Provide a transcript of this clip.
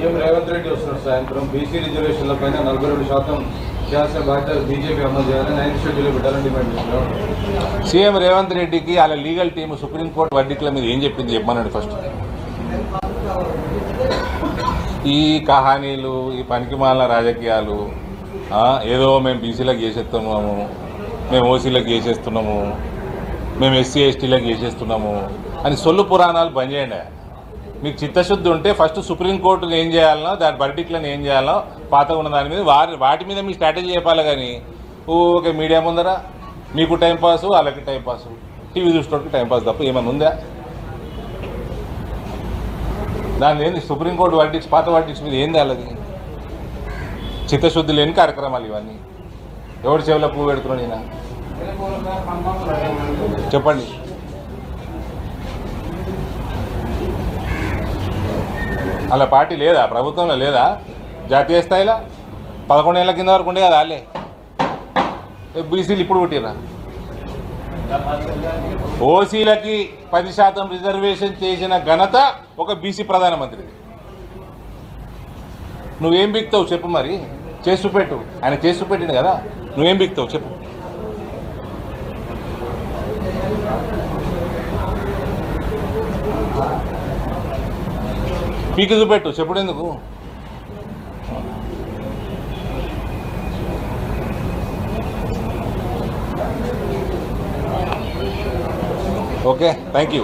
CM Revanth Reddy వస్తున్నారు సాయంత్రం BC రిజర్వేషన్ల పైన 42% చేయాల్సిన బాధ్యత బీజేపీ అమలు చేయాలని 9th షెడ్యూల్ పెట్టాలని డిమాండ్ చేస్తున్నారు. సీఎం రేవంత్ రెడ్డికి వాళ్ళ లీగల్ టీము సుప్రీంకోర్టు వర్డిక్ల మీద ఏం చెప్పింది చెప్పమన్నాడు ఫస్ట్. ఈ కహానీలు, ఈ పనికిమాలిన రాజకీయాలు, ఏదో మేము బీసీలకు చేసేస్తున్నాము, మేము ఓసీలకు చేసేస్తున్నాము, మేము ఎస్సీ ఎస్టీలకు చేసేస్తున్నాము అని సొల్లు పురాణాలు బంద్ చేయండి. మీకు చిత్తశుద్ధి ఉంటే ఫస్ట్ సుప్రీంకోర్టును ఏం చేయాలనో, దాని వర్డిక్లను ఏం చేయాలనో, పాతగా ఉన్న దాని మీద వాటి మీద మీ స్ట్రాటజీ చెప్పాలి. కానీ ఓకే మీడియా ముందర మీకు టైంపాసు, వాళ్ళకి టైంపాసు, టీవీ చూసుకోవడానికి టైంపాస్ తప్ప ఏమైనా ఉందా? దాని ఏంది సుప్రీంకోర్టు వర్డిక్స్, పాత వర్డిక్స్ మీద ఏంది వాళ్ళది? చిత్తశుద్ధి లేని కార్యక్రమాలు ఇవన్నీ. ఎవరి చెవులో పువ్వు పెడుతున్నాడు ఈయన చెప్పండి. అలా పార్టీ లేదా ప్రభుత్వంలో, లేదా జాతీయ స్థాయిలో? 11 ఏళ్ల కింద వరకు ఉండే కదా వాళ్ళే. బీసీలు ఇప్పుడు పుట్టిరా. ఓసీలకి 10% రిజర్వేషన్ చేసిన ఘనత ఒక బీసీ ప్రధానమంత్రిది. నువ్వేం బిక్తావు చెప్పు, మరి చేసి చూపెట్టు. ఆయన చేసి చూపెట్టింది కదా, నువ్వేం బిక్తావు చెప్పు. పీకి చూపెట్టు, చెప్పుడు ఎందుకు? Okay, thank you.